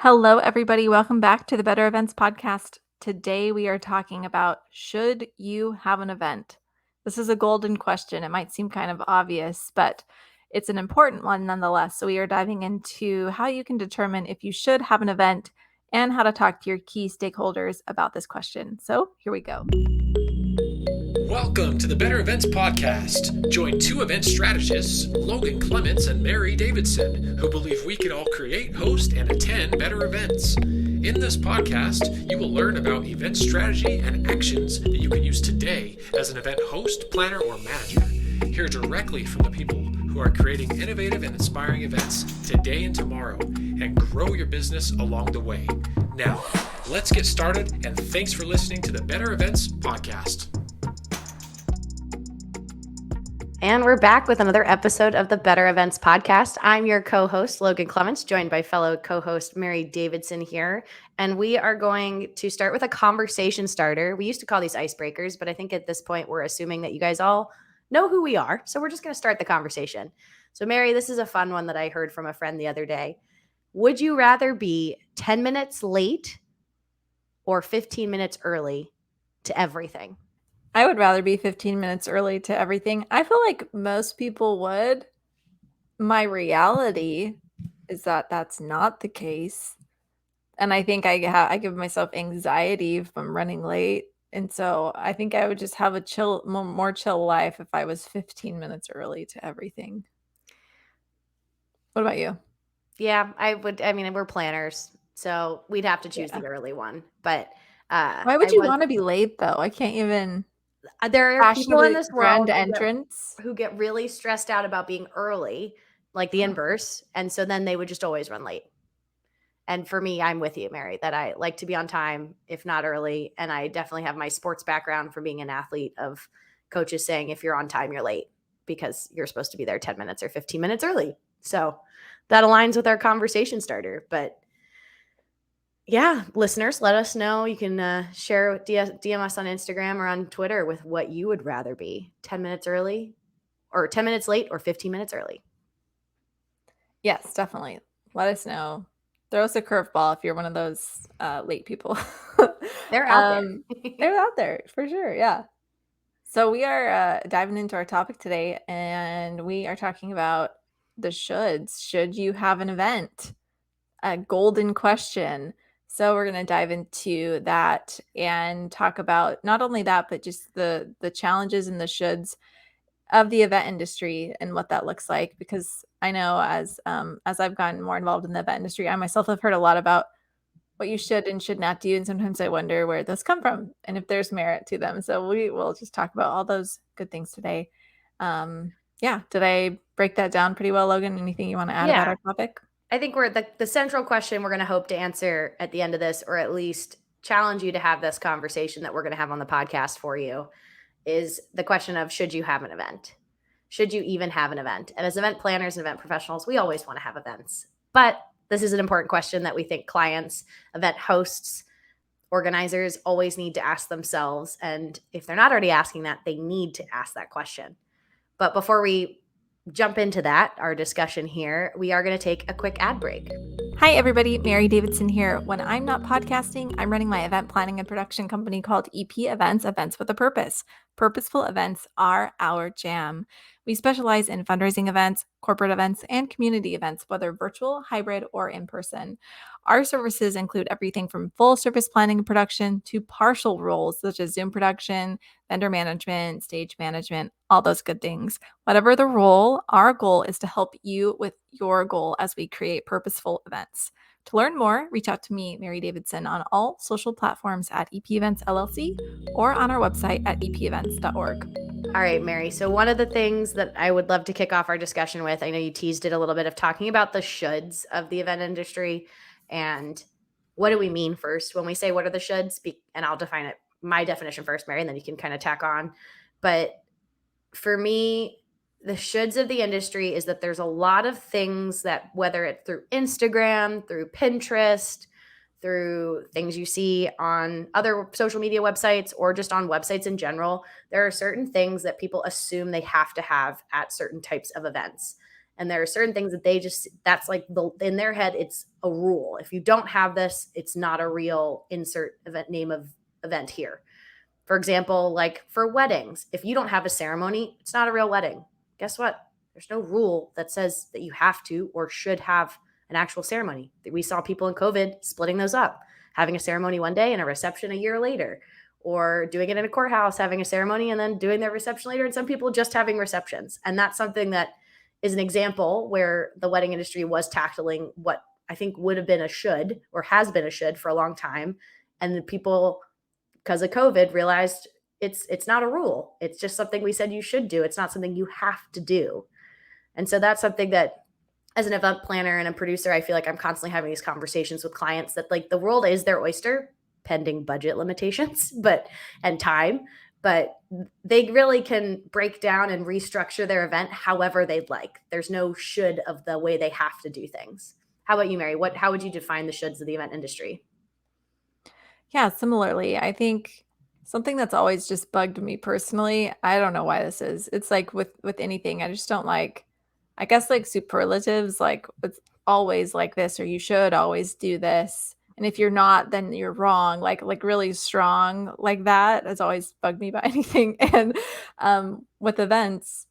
Hello, everybody. Welcome back to the Better Events Podcast. Today we are talking about should you have an event? This is a golden question. It might seem kind of obvious, but it's an important one nonetheless. So we are diving into how you can determine if you should have an event and how to talk to your key stakeholders about this question. So here we go. Welcome to the Better Events Podcast. Join two event strategists, Logan Clements and Mary Davidson, who believe we can all create, host, and attend better events. In this podcast, you will learn about event strategy and actions that you can use today as an event host, planner, or manager. Hear directly from the people who are creating innovative and inspiring events today and tomorrow, and grow your business along the way. Now, let's get started, and thanks for listening to the Better Events Podcast. And we're back with another episode of the Better Events Podcast. I'm your co-host, Logan Clements, joined by fellow co-host Mary Davidson here. And we are going to start with a conversation starter. We used to call these icebreakers, but I think at this point we're assuming that you guys all know who we are. So we're just going to start the conversation. So Mary, this is a fun one that I heard from a friend the other day. Would you rather be 10 minutes late or 15 minutes early to everything? I would rather be 15 minutes early to everything. I feel like most people would. My reality is that that's not the case. And I think I give myself anxiety if I'm running late. And so I think I would just have a more chill life if I was 15 minutes early to everything. What about you? Yeah, I would. I mean, we're planners, so we'd have to choose the early one. But Why would you want to be late though? I can't even. there are people in this grand world entrance who get really stressed out about being early, like the inverse, and so then they would just always run late. And for me, I'm with you, Mary, that I like to be on time, if not early. And I definitely have my sports background for being an athlete of coaches saying, if you're on time, you're late because you're supposed to be there 10 minutes or 15 minutes early. So that aligns with our conversation starter. But yeah, listeners, let us know. You can share, DM us on Instagram or on Twitter with what you would rather be, 10 minutes early or 10 minutes late or 15 minutes early. Yes, definitely. Let us know. Throw us a curveball if you're one of those late people. They're out there. They're out there for sure. Yeah. So we are diving into our topic today, and we are talking about the shoulds. Should you have an event? A golden question. So we're going to dive into that and talk about not only that, but just the challenges and the shoulds of the event industry and what that looks like. Because I know as I've gotten more involved in the event industry, I myself have heard a lot about what you should and should not do. And sometimes I wonder where those come from and if there's merit to them. So we will just talk about all those good things today. Yeah. Did I break that down pretty well, Logan? Anything you want to add about our topic? I think we're the central question we're going to hope to answer at the end of this, or at least challenge you to have this conversation that we're going to have on the podcast for you, is the question of, should you have an event? Should you even have an event? And as event planners and event professionals, we always want to have events. But this is an important question that we think clients, event hosts, organizers always need to ask themselves. And if they're not already asking that, they need to ask that question. But before we jump into that, our discussion here, we are going to take a quick ad break. Hi, everybody. Mary Davidson here. When I'm not podcasting, I'm running my event planning and production company called EP Events, Events with a Purpose. Purposeful events are our jam. We specialize in fundraising events, corporate events, and community events, whether virtual, hybrid, or in person. Our services include everything from full service planning and production to partial roles such as Zoom production, vendor management, stage management, all those good things. Whatever the role, our goal is to help you with your goal as we create purposeful events. To learn more, reach out to me, Mary Davidson, on all social platforms at EP Events LLC or on our website at epevents.org. All right, Mary. So one of the things that I would love to kick off our discussion with, I know you teased it a little bit, of talking about the shoulds of the event industry. And what do we mean first when we say what are the shoulds? And I'll define it, my definition first, Mary, and then you can kind of tack on. But for me, the shoulds of the industry is that there's a lot of things that, whether it's through Instagram, through Pinterest, through things you see on other social media websites, or just on websites in general, there are certain things that people assume they have to have at certain types of events. And there are certain things that that's like in their head, it's a rule. If you don't have this, it's not a real insert event name of event here. For example, like for weddings, if you don't have a ceremony, it's not a real wedding. Guess what? There's no rule that says that you have to or should have an actual ceremony. We saw people in COVID splitting those up, having a ceremony one day and a reception a year later, or doing it in a courthouse, having a ceremony and then doing their reception later. And some people just having receptions. And that's something that is an example where the wedding industry was tackling what I think would have been a should or has been a should for a long time. And the people, because of COVID, realized it's not a rule. It's just something we said you should do. It's not something you have to do. And so that's something that, as an event planner and a producer, I feel like I'm constantly having these conversations with clients that like the world is their oyster, pending budget limitations, and time, but they really can break down and restructure their event however they'd like. There's no should of the way they have to do things. How about you, Mary? How would you define the shoulds of the event industry? Yeah, similarly, I think something that's always just bugged me personally, I don't know why this is. It's like with anything, I just don't like, I guess like superlatives, like it's always like this or you should always do this. And if you're not, then you're wrong. Like really strong like that has always bugged me about anything. And with events,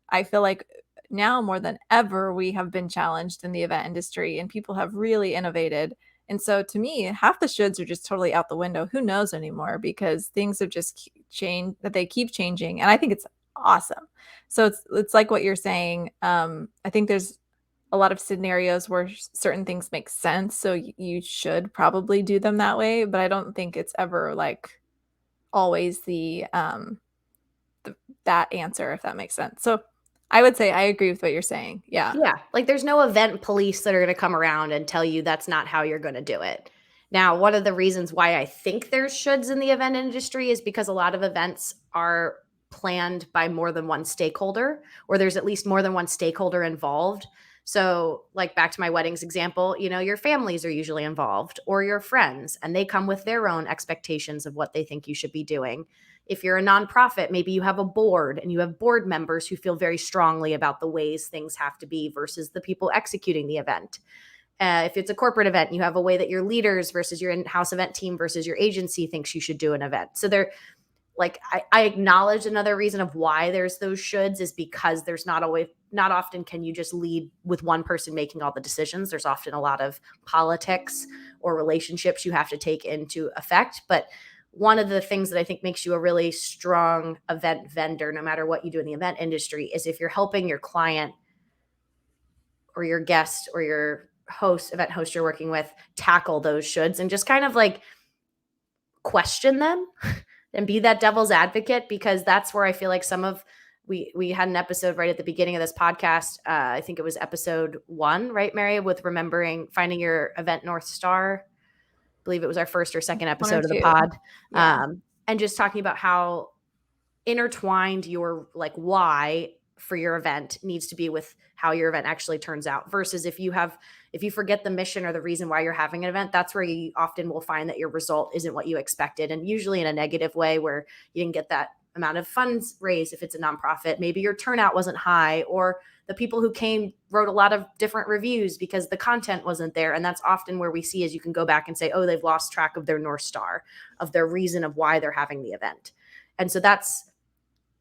I feel like now more than ever we have been challenged in the event industry and people have really innovated. And so to me, half the shoulds are just totally out the window. Who knows anymore because things have just changed, that they keep changing. And I think it's awesome. So it's like what you're saying. I think there's a lot of scenarios where certain things make sense. So you should probably do them that way. But I don't think it's ever like always that answer, if that makes sense. So I would say I agree with what you're saying. Yeah. Yeah, like there's no event police that are going to come around and tell you that's not how you're going to do it. Now, one of the reasons why I think there's shoulds in the event industry is because a lot of events are planned by more than one stakeholder, or there's at least more than one stakeholder involved. So, like back to my weddings example, your families are usually involved or your friends, and they come with their own expectations of what they think you should be doing. If you're a nonprofit, maybe you have a board and you have board members who feel very strongly about the ways things have to be versus the people executing the event. If it's a corporate event, you have a way that your leaders versus your in-house event team versus your agency thinks you should do an event. So I acknowledge another reason of why there's those shoulds is because there's not often can you just lead with one person making all the decisions. There's often a lot of politics or relationships you have to take into effect. But one of the things that I think makes you a really strong event vendor, no matter what you do in the event industry, is if you're helping your client or your guest or your event host you're working with, tackle those shoulds and just kind of like question them and be that devil's advocate, because that's where I feel like we had an episode right at the beginning of this podcast. I think it was episode 1, right, Mary, with finding your event North Star. I believe it was our first or second episode of the pod. Yeah. And just talking about how intertwined your like why for your event needs to be with how your event actually turns out, versus if you forget the mission or the reason why you're having an event, that's where you often will find that your result isn't what you expected, and usually in a negative way where you didn't get that amount of funds raised. If it's a nonprofit, maybe your turnout wasn't high, or the people who came wrote a lot of different reviews because the content wasn't there. And that's often where we see is you can go back and say, oh, they've lost track of their North Star, of their reason of why they're having the event. And so that's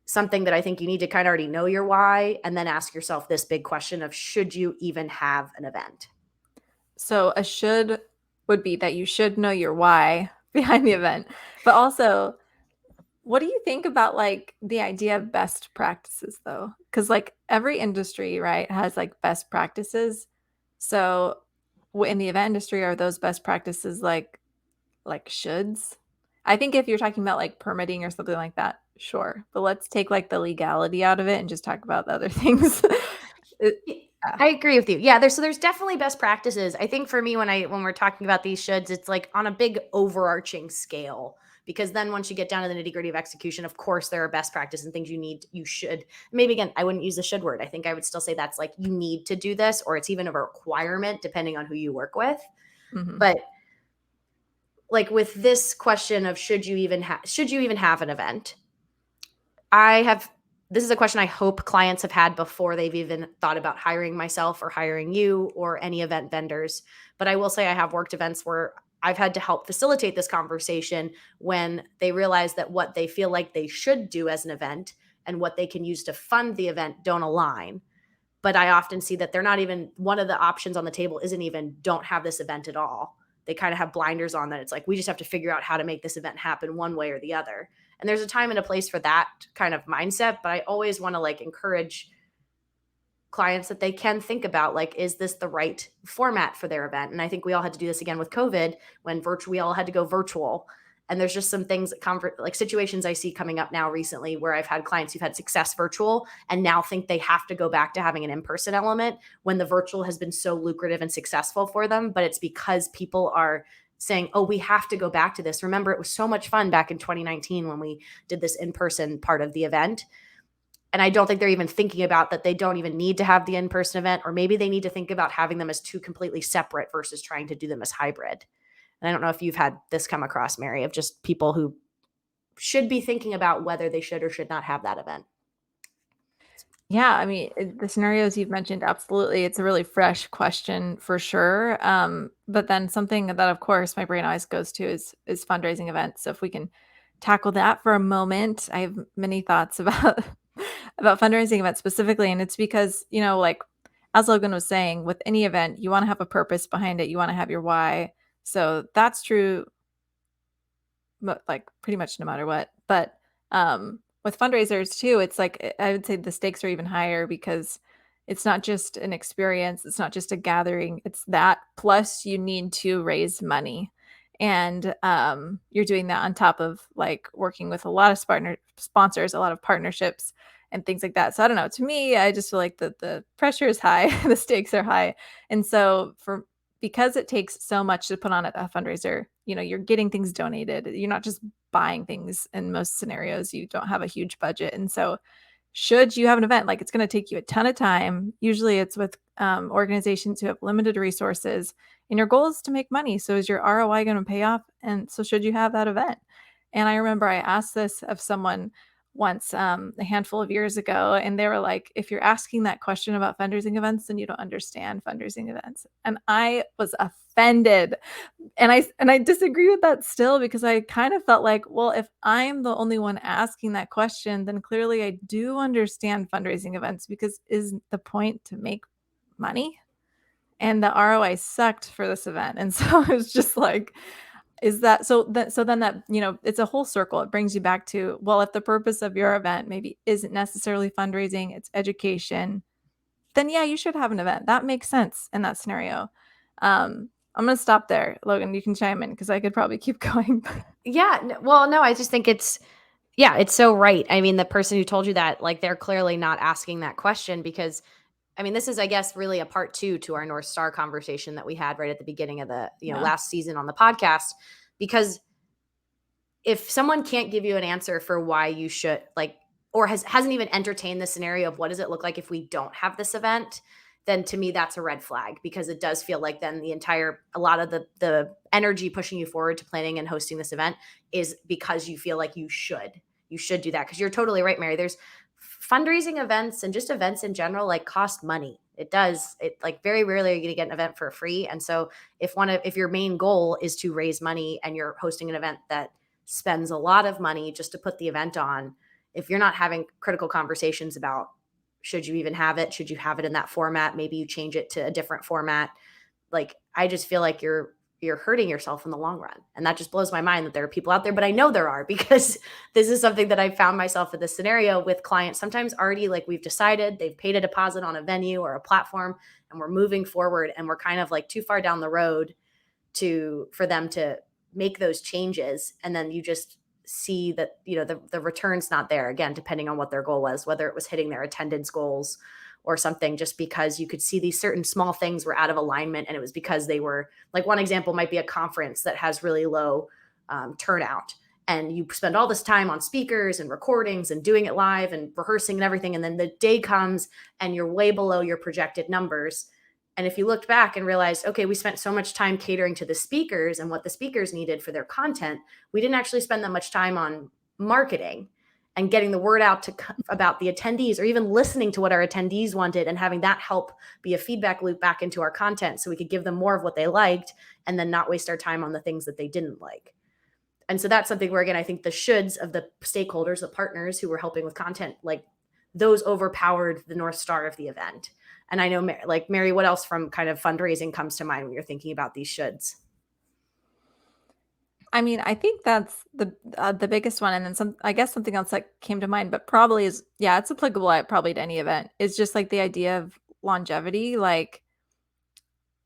something that I think you need to kind of already know your why, and then ask yourself this big question of, should you even have an event? So a should would be that you should know your why behind the event. But also, what do you think about like the idea of best practices though? Because like every industry, right, has like best practices. So in the event industry, are those best practices like shoulds? I think if you're talking about like permitting or something like that, sure. But let's take like the legality out of it and just talk about the other things. I agree with you. Yeah, there's definitely best practices. I think for me, when we're talking about these shoulds, it's like on a big overarching scale, because then once you get down to the nitty-gritty of execution, of course there are best practices and things you should. Maybe again, I wouldn't use the should word. I think I would still say that's like you need to do this, or it's even a requirement depending on who you work with. Mm-hmm. But like with this question of should you even have an event, I have this is a question I hope clients have had before they've even thought about hiring myself or hiring you or any event vendors. But I will say I have worked events where I've had to help facilitate this conversation when they realize that what they feel like they should do as an event and what they can use to fund the event don't align. But I often see that they're not even, one of the options on the table isn't even don't have this event at all. They kind of have blinders on that. It's like, we just have to figure out how to make this event happen one way or the other. And there's a time and a place for that kind of mindset, but I always want to like encourage clients that they can think about, like, is this the right format for their event? And I think we all had to do this again with COVID when we all had to go virtual. And there's just some things that like situations I see coming up now recently where I've had clients who've had success virtual and now think they have to go back to having an in-person element when the virtual has been so lucrative and successful for them. But it's because people are saying, oh, we have to go back to this. Remember, it was so much fun back in 2019 when we did this in-person part of the event. And I don't think they're even thinking about that they don't even need to have the in-person event, or maybe they need to think about having them as two completely separate versus trying to do them as hybrid. And I don't know if you've had this come across, Mary, of just people who should be thinking about whether they should or should not have that event. Yeah, I mean, the scenarios you've mentioned, absolutely. It's a really fresh question for sure. But then something that, of course, my brain always goes to is fundraising events. So if we can tackle that for a moment, I have many thoughts about about fundraising events specifically, and it's because, like as Logan was saying, with any event, you want to have a purpose behind it. You want to have your why. So that's true, like pretty much no matter what. But with fundraisers too, it's like I would say the stakes are even higher because it's not just an experience, it's not just a gathering, it's that plus you need to raise money. And you're doing that on top of like working with a lot of sponsors, a lot of partnerships and things like that. So I don't know. To me, I just feel like the pressure is high, the stakes are high. And so because it takes so much to put on a fundraiser, you're getting things donated. You're not just buying things in most scenarios. You don't have a huge budget. And so should you have an event, like it's going to take you a ton of time. Usually it's with organizations who have limited resources and your goal is to make money. So is your ROI going to pay off? And so should you have that event? And I remember I asked this of someone once a handful of years ago, and they were like, if you're asking that question about fundraising events, then you don't understand fundraising events. And I was offended. And I disagree with that still because I kind of felt like, well, if I'm the only one asking that question, then clearly I do understand fundraising events because isn't the point to make money? And the ROI sucked for this event. And so it was just like, is that so then that, it's a whole circle. It brings you back to, well, if the purpose of your event maybe isn't necessarily fundraising, it's education, then yeah, you should have an event. That makes sense in that scenario. I'm going to stop there. Logan, you can chime in because I could probably keep going. Yeah. Well, no, I just think it's so right. I mean, the person who told you that, like, they're clearly not asking that question because, I mean, this is, I guess, really a part 2 to our North Star conversation that we had right at the beginning of the, Yeah. last season on the podcast. Because if someone can't give you an answer for why you should, like, or hasn't even entertained the scenario of what does it look like if we don't have this event, then to me that's a red flag because it does feel like then a lot of the energy pushing you forward to planning and hosting this event is because you feel like you should do that. Because you're totally right, Mary. There's fundraising events and just events in general like cost money. It does. It, like, very rarely are you going to get an event for free. And so if your main goal is to raise money and you're hosting an event that spends a lot of money just to put the event on, if you're not having critical conversations about should you even have it, should you have it in that format, maybe you change it to a different format, like, I just feel like you're hurting yourself in the long run. And that just blows my mind that there are people out there, but I know there are because this is something that I found myself in this scenario with clients sometimes already, like, we've decided they've paid a deposit on a venue or a platform and we're moving forward and we're kind of like too far down the road for them to make those changes. And then you just see that, the return's not there, again, depending on what their goal was, whether it was hitting their attendance goals or something, just because you could see these certain small things were out of alignment. And it was because they were, like, one example might be a conference that has really low turnout. And you spend all this time on speakers and recordings and doing it live and rehearsing and everything. And then the day comes and you're way below your projected numbers. And if you looked back and realized, okay, we spent so much time catering to the speakers and what the speakers needed for their content, we didn't actually spend that much time on marketing. and getting the word out about the attendees, or even listening to what our attendees wanted and having that help be a feedback loop back into our content so we could give them more of what they liked and then not waste our time on the things that they didn't like. And so that's something where, again, I think the shoulds of the stakeholders, the partners who were helping with content, like those overpowered the North Star of the event. And I know, like, Mary, what else from kind of fundraising comes to mind when you're thinking about these shoulds? I mean, I think that's the biggest one, and then some. I guess something else that came to mind, but probably is, yeah, it's applicable at probably to any event. Is just like the idea of longevity. Like,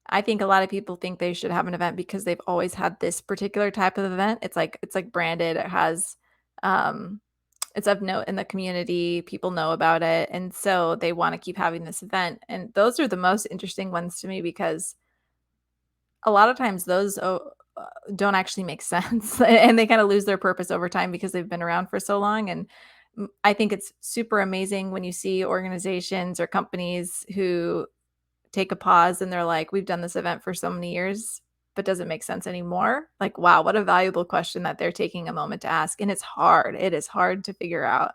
I think a lot of people think they should have an event because they've always had this particular type of event. It's like branded. It has, um, it's of note in the community. People know about it, and so they want to keep having this event. And those are the most interesting ones to me because a lot of times those don't actually make sense and they kind of lose their purpose over time because they've been around for so long. And I think it's super amazing when you see organizations or companies who take a pause and they're like, we've done this event for so many years, but does it make sense anymore? Like, wow, what a valuable question that they're taking a moment to ask. And it's hard. It is hard to figure out.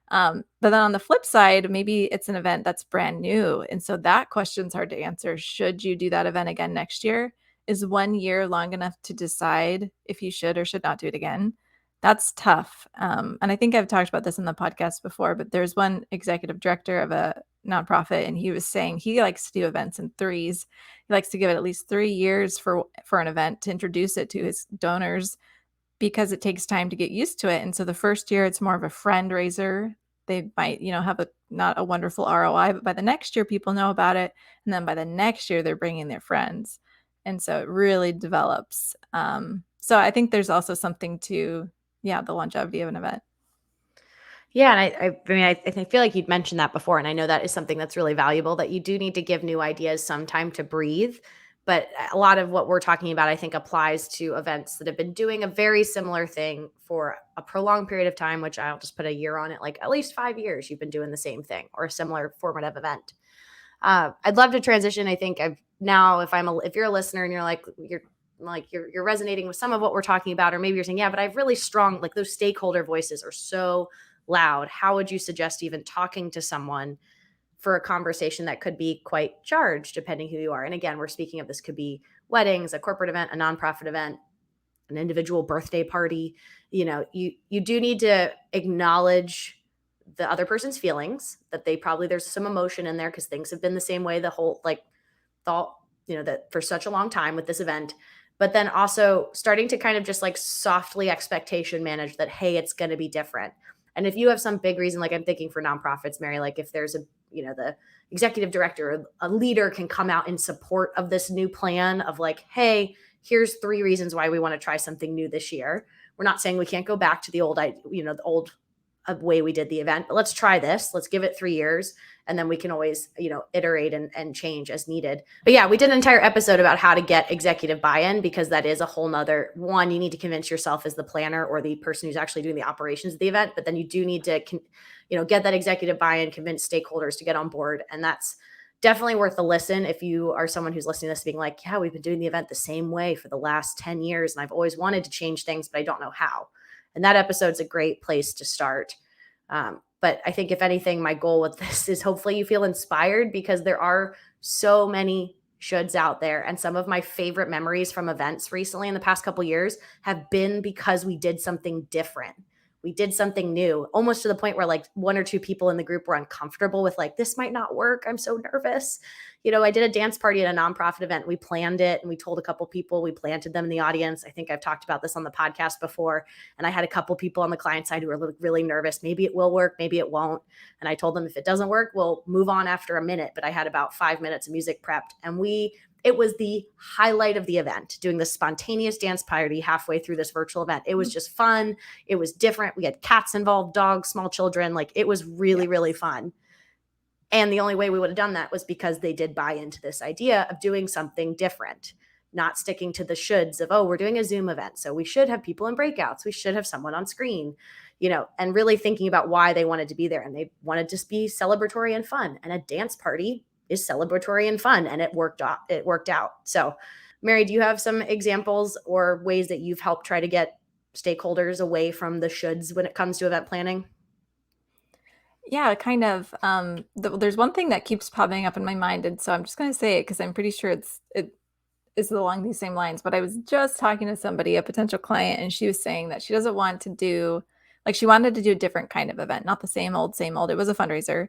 But then on the flip side, maybe it's an event that's brand new. And so that question's hard to answer. Should you do that event again next year? Is 1 year long enough to decide if you should or should not do it again? That's tough. And I think I've talked about this in the podcast before, but there's one executive director of a nonprofit, and he was saying he likes to do events in threes. He likes to give it at least 3 years for an event to introduce it to his donors because it takes time to get used to it. And so the first year, it's more of a friend raiser. They might, have a not a wonderful ROI, but by the next year, people know about it. And then by the next year, they're bringing their friends. And so it really develops. So I think there's also something to, the longevity of an event. Yeah, and I feel like you'd mentioned that before, and I know that is something that's really valuable, that you do need to give new ideas some time to breathe. But a lot of what we're talking about, I think, applies to events that have been doing a very similar thing for a prolonged period of time, which I'll just put a year on it, like at least 5 years you've been doing the same thing or a similar formative event. I'd love to transition. I think I've now, if you're a listener and you're resonating with some of what we're talking about, or maybe you're saying, yeah, but I've really strong, like those stakeholder voices are so loud. How would you suggest even talking to someone for a conversation that could be quite charged, depending who you are? And again, we're speaking of, this could be weddings, a corporate event, a nonprofit event, an individual birthday party. You do need to acknowledge the other person's feelings, that there's some emotion in there because things have been the same way the whole thought, that for such a long time with this event. But then also starting to kind of just like softly expectation manage that, hey, it's going to be different. And if you have some big reason, like I'm thinking for nonprofits, Mary, like if there's the executive director or a leader can come out in support of this new plan of like, hey, here's 3 reasons why we want to try something new this year. We're not saying we can't go back to the old way we did the event, but let's try this. Let's give it 3 years. And then we can always, iterate and change as needed. But yeah, we did an entire episode about how to get executive buy-in, because that is a whole nother one. You need to convince yourself as the planner or the person who's actually doing the operations of the event, but then you do need to, get that executive buy-in, convince stakeholders to get on board. And that's definitely worth a listen. If you are someone who's listening to this being like, yeah, we've been doing the event the same way for the last 10 years. And I've always wanted to change things, but I don't know how. And that episode's a great place to start. But I think if anything, my goal with this is hopefully you feel inspired, because there are so many shoulds out there. And some of my favorite memories from events recently in the past couple of years have been because we did something different. We did something new, almost to the point where like 1 or 2 people in the group were uncomfortable with like, this might not work. I'm so nervous. I did a dance party at a nonprofit event. We planned it and we told a couple people, we planted them in the audience. I think I've talked about this on the podcast before. And I had a couple people on the client side who were really nervous. Maybe it will work, maybe it won't. And I told them, if it doesn't work, we'll move on after a minute. But I had about 5 minutes of music prepped, and it was the highlight of the event, doing this spontaneous dance party halfway through this virtual event. It was just fun. It was different. We had cats involved, dogs, small children. Like, it was really, really fun. And the only way we would have done that was because they did buy into this idea of doing something different, not sticking to the shoulds of, oh, we're doing a Zoom event, so we should have people in breakouts. We should have someone on screen, and really thinking about why they wanted to be there. And they wanted to be celebratory and fun. And a dance party is celebratory and fun, and it worked out. So, Mary, do you have some examples or ways that you've helped try to get stakeholders away from the shoulds when it comes to event planning? Yeah, kind of. There's one thing that keeps popping up in my mind, and so I'm just gonna say it because I'm pretty sure it is along these same lines. But I was just talking to somebody, a potential client, and she was saying that she doesn't want to do like she wanted to do a different kind of event, not the same old, same old. It was a fundraiser.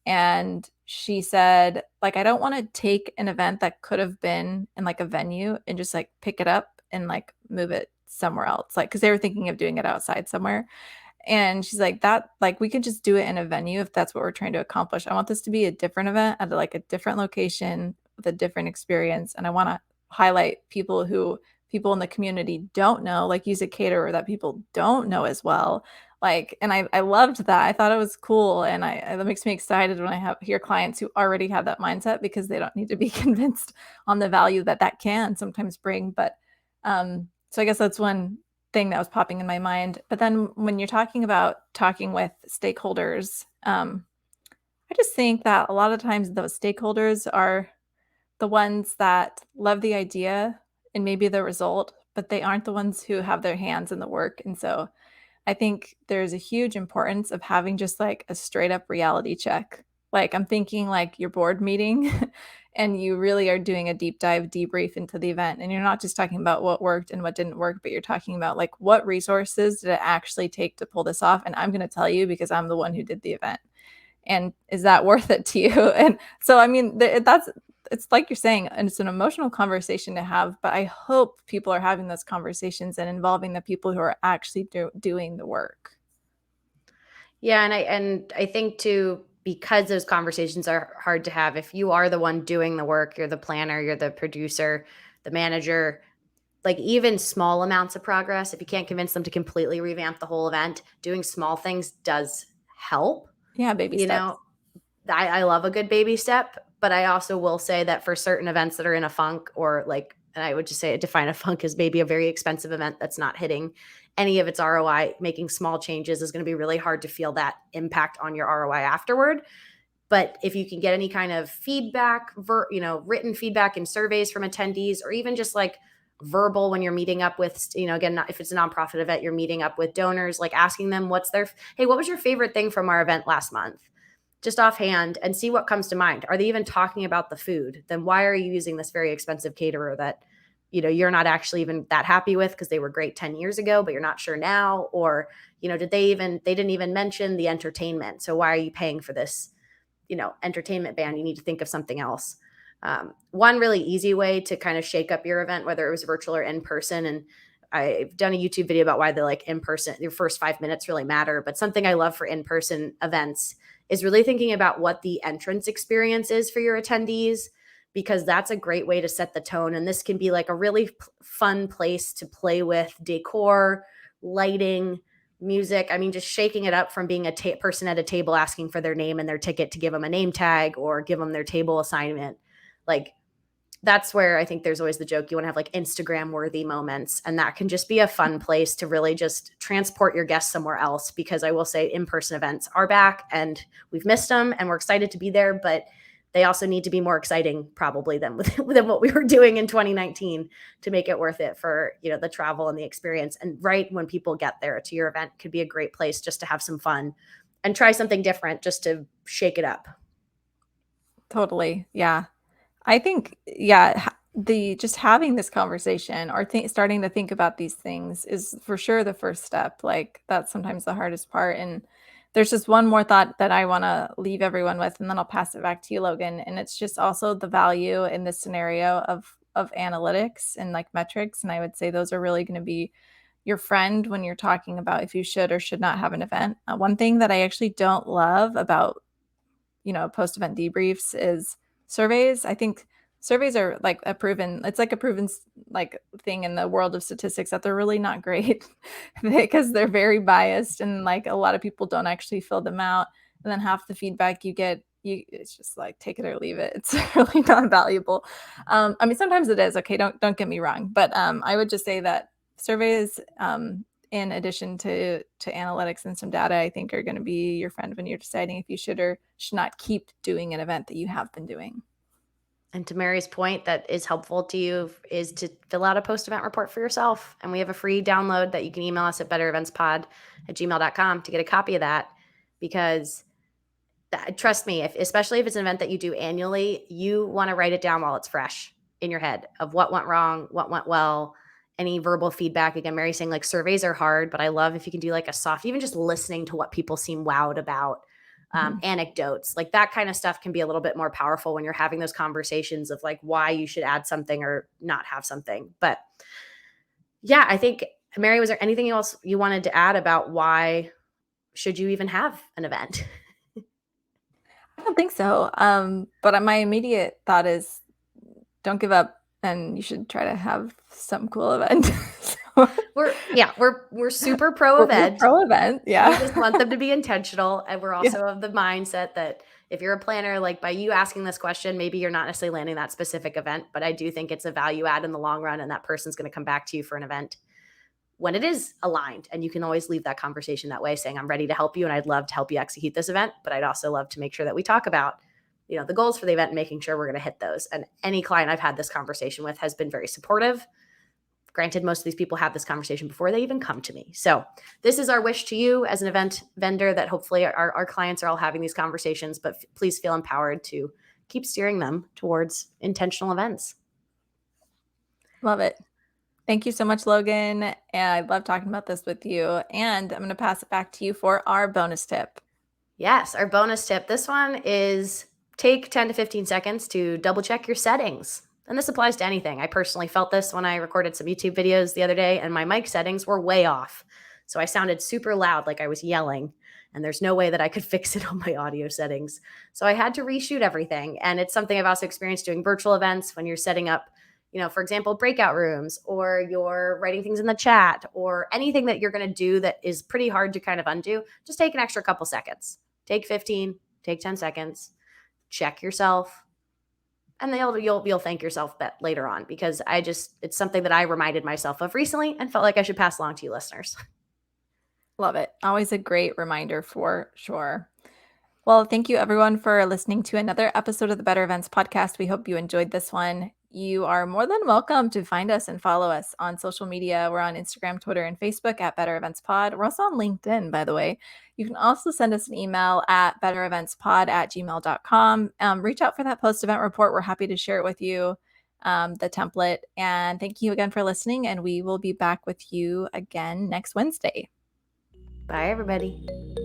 And she said, like, I don't want to take an event that could have been in like a venue and just like pick it up and like move it somewhere else. Like, because they were thinking of doing it outside somewhere. And she's like, that, like, we could just do it in a venue if that's what we're trying to accomplish. I want this to be a different event at like a different location with a different experience. And I want to highlight people in the community don't know, like use a caterer that people don't know as well. Like, and I loved that. I thought it was cool. And that makes me excited when I hear clients who already have that mindset because they don't need to be convinced on the value that that can sometimes bring. But, so I guess that's one thing that was popping in my mind. But then when you're talking about talking with stakeholders, I just think that a lot of times those stakeholders are the ones that love the idea and maybe the result, but they aren't the ones who have their hands in the work. And so I think there's a huge importance of having just like a straight up reality check. Like I'm thinking like your board meeting and you really are doing a deep dive debrief into the event and you're not just talking about what worked and what didn't work, but you're talking about like what resources did it actually take to pull this off? And I'm going to tell you because I'm the one who did the event. And is that worth it to you? And so I mean that's it's like you're saying, and it's an emotional conversation to have, but I hope people are having those conversations and involving the people who are actually doing the work. Yeah, and I think too, because those conversations are hard to have, if you are the one doing the work, you're the planner, you're the producer, the manager, like even small amounts of progress, if you can't convince them to completely revamp the whole event, doing small things does help. Yeah, baby You steps. know, I love a good baby step, but I also will say that for certain events that are in a funk or like, and I would just say define a funk as maybe a very expensive event that's not hitting any of its ROI, making small changes is going to be really hard to feel that impact on your ROI afterward. But if you can get any kind of feedback, written feedback and surveys from attendees, or even just like verbal when you're meeting up with, again, if it's a nonprofit event, you're meeting up with donors, like asking them hey, what was your favorite thing from our event last month? Just offhand and see what comes to mind. Are they even talking about the food? Then why are you using this very expensive caterer that you're not actually even that happy with because they were great 10 years ago, but you're not sure now? Or they didn't even mention the entertainment, so why are you paying for this entertainment ban? You need to think of something else. One really easy way to kind of shake up your event, whether it was virtual or in person, and I've done a YouTube video about why the like in person, your first 5 minutes really matter. But something I love for in person events is really thinking about what the entrance experience is for your attendees, because that's a great way to set the tone. And this can be like a really fun place to play with decor, lighting, music. I mean, just shaking it up from being a person at a table asking for their name and their ticket to give them a name tag or give them their table assignment. Like, that's where I think there's always the joke. You want to have like Instagram worthy moments. And that can just be a fun place to really just transport your guests somewhere else. Because I will say in person events are back and we've missed them and we're excited to be there. But they also need to be more exciting probably than what we were doing in 2019 to make it worth it for, the travel and the experience. And right when people get there to your event could be a great place just to have some fun and try something different just to shake it up. Totally. Yeah. I think, yeah, the just having this conversation or starting to think about these things is for sure the first step. Like that's sometimes the hardest part. And there's just one more thought that I want to leave everyone with, and then I'll pass it back to you, Logan. And it's just also the value in this scenario of analytics and like metrics. And I would say those are really going to be your friend when you're talking about if you should or should not have an event. One thing that I actually don't love about post-event debriefs is surveys. I think surveys are like it's like a proven like thing in the world of statistics that they're really not great because they're very biased and like a lot of people don't actually fill them out. And then half the feedback you get, it's just like take it or leave it. It's really not valuable. I mean, sometimes it is okay. Don't get me wrong, but I would just say that surveys, in addition to analytics and some data, I think are going to be your friend when you're deciding if you should or should not keep doing an event that you have been doing. And to Mary's point, that is helpful to you is to fill out a post-event report for yourself. And we have a free download that you can email us at bettereventspod@gmail.com to get a copy of that. because trust me, especially if it's an event that you do annually, you want to write it down while it's fresh in your head of what went wrong, what went well, any verbal feedback. Again, Mary's saying like surveys are hard, but I love if you can do like a soft, even just listening to what people seem wowed about, anecdotes, like that kind of stuff can be a little bit more powerful when you're having those conversations of like why you should add something or not have something. But yeah, I think, Mary, was there anything else you wanted to add about why should you even have an event? I don't think so. But my immediate thought is don't give up and you should try to have some cool event. We're super pro We're event. pro event. Yeah. We just want them to be intentional. And we're Yeah. also of the mindset that if you're a planner, like by you asking this question, maybe you're not necessarily landing that specific event, but I do think it's a value add in the long run. And that person's going to come back to you for an event when it is aligned. And you can always leave that conversation that way, saying, I'm ready to help you and I'd love to help you execute this event. But I'd also love to make sure that we talk about, the goals for the event and making sure we're going to hit those. And any client I've had this conversation with has been very supportive. Granted, most of these people have this conversation before they even come to me. So this is our wish to you as an event vendor, that hopefully our clients are all having these conversations, but please feel empowered to keep steering them towards intentional events. Love it. Thank you so much, Logan. And I love talking about this with you. And I'm going to pass it back to you for our bonus tip. Yes, our bonus tip. This one is take 10 to 15 seconds to double check your settings. And this applies to anything. I personally felt this when I recorded some YouTube videos the other day and my mic settings were way off. So I sounded super loud, like I was yelling, and there's no way that I could fix it on my audio settings. So I had to reshoot everything. And it's something I've also experienced doing virtual events when you're setting up, for example, breakout rooms, or you're writing things in the chat, or anything that you're going to do that is pretty hard to kind of undo. Just take an extra couple seconds. Take 15, take 10 seconds, check yourself, and then you'll thank yourself later on, because it's something that I reminded myself of recently and felt like I should pass along to you listeners. Love it. Always a great reminder for sure. Well, thank you everyone for listening to another episode of the Better Events podcast. We hope you enjoyed this one. You are more than welcome to find us and follow us on social media. We're on Instagram, Twitter, and Facebook at Better Events Pod. We're also on LinkedIn, by the way. You can also send us an email at bettereventspod@gmail.com. Reach out for that post-event report. We're happy to share it with you, the template. And thank you again for listening. And we will be back with you again next Wednesday. Bye, everybody.